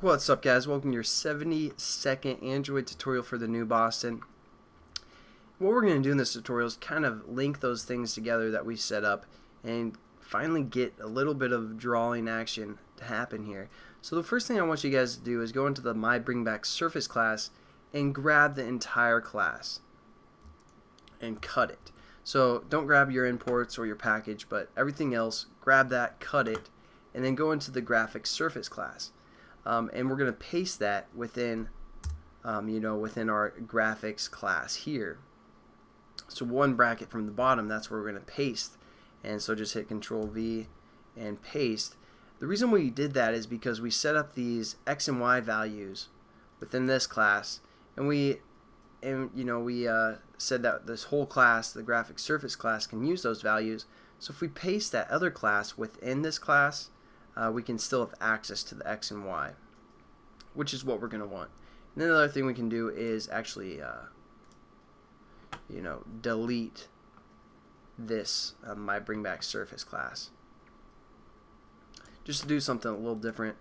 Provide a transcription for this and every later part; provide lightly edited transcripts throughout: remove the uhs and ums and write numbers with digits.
What's up, guys? Welcome to your 70-second Android tutorial for the new Boston. What we're going to do in this tutorial is kind of link those things together that we set up and finally get a little bit of drawing action to happen here. So the first thing I want you guys to do is go into the MyBringBackSurface class and grab the entire class and cut it. So don't grab your imports or your package, but everything else, grab that, cut it, and then go into the GraphicsSurface class. And we're going to paste that within, within our graphics class here. So one bracket from the bottom, that's where we're going to paste. And so just hit Control V and paste. The reason we did that is because we set up these X and Y values within this class, and we said that this whole class, the GraphicsSurface class, can use those values. So if we paste that other class within this class, we can still have access to the X and Y, which is what we're going to want. And then the other thing we can do is actually, delete this MyBringBackSurface class. Just to do something a little different,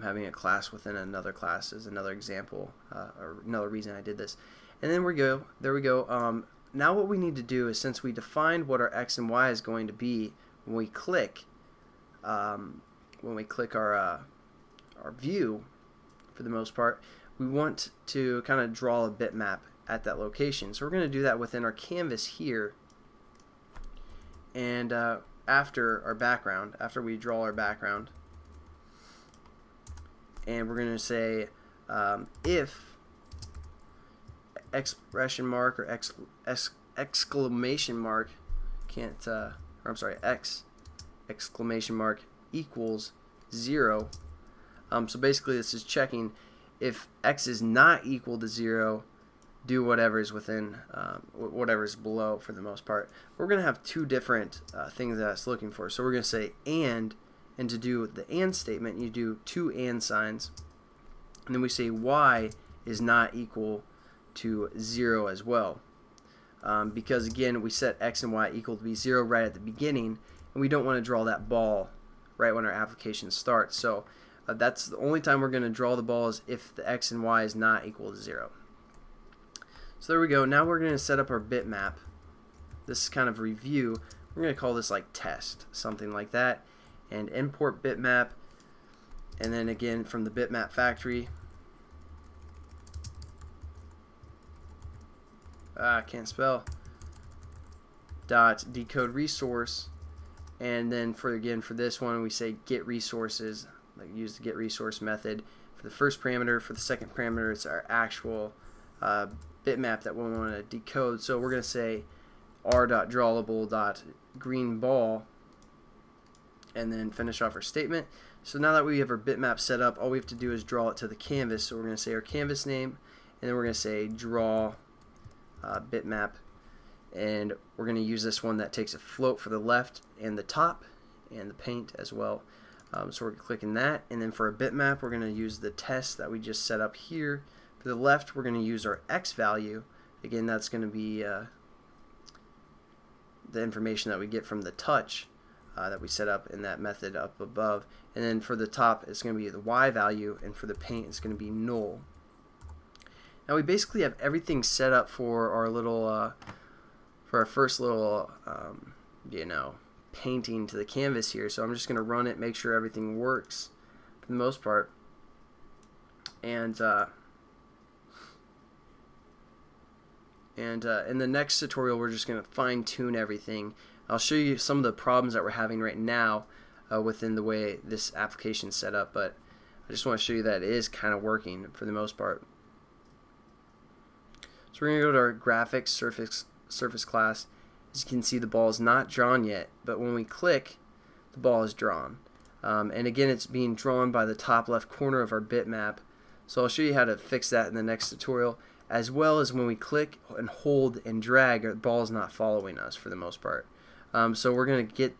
having a class within another class is another example, or another reason I did this. And then there we go. Now what we need to do is, since we defined what our X and Y is going to be, when we click our view, for the most part, we want to kind of draw a bitmap at that location. So we're going to do that within our canvas here, and after our background, after we draw our background, and we're going to say if expression mark or exclamation mark X exclamation mark equals 0. So basically this is checking if X is not equal to 0, do whatever is within, whatever is below for the most part. We're going to have two different things that it's looking for. So we're going to say and to do the and statement, you do two and signs, and then we say Y is not equal to 0 as well. Because again, we set X and Y equal to be 0 right at the beginning, and we don't want to draw that ball right when our application starts. So that's the only time we're going to draw the ball, is if the X and Y is not equal to 0. So there we go. Now we're going to set up our bitmap. This is kind of review. We're going to call this like test, something like that, and import bitmap, and then again from the bitmap factory, can't spell, dot decode resource, and then for this one we say get resources, like use the get resource method for the first parameter. For the second parameter, it's our actual bitmap that we want to decode. So we're going to say r.drawable.greenBall, and then finish off our statement. So now that we have our bitmap set up, all we have to do is draw it to the canvas. So we're going to say our canvas name, and then we're going to say draw bitmap, and we're going to use this one that takes a float for the left and the top and the paint as well. So we're clicking that, and then for a bitmap we're going to use the test that we just set up here. For the left we're going to use our X value. Again, that's going to be the information that we get from the touch that we set up in that method up above. And then for the top it's going to be the Y value, and for the paint it's going to be null. Now we basically have everything set up for our little for our first little painting to the canvas here. So I'm just going to run it, make sure everything works for the most part, and in the next tutorial we're just going to fine-tune everything. I'll show you some of the problems that we're having right now within the way this application is set up, but I just want to show you that it is kind of working for the most part. So we're going to go to our GraphicsSurface class. As you can see, the ball is not drawn yet, but when we click, the ball is drawn. And again, it's being drawn by the top left corner of our bitmap. So I'll show you how to fix that in the next tutorial, as well as when we click and hold and drag, our ball is not following us for the most part. So we're going to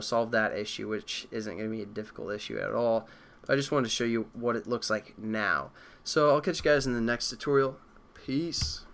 solve that issue, which isn't going to be a difficult issue at all. I just wanted to show you what it looks like now. So I'll catch you guys in the next tutorial. Peace.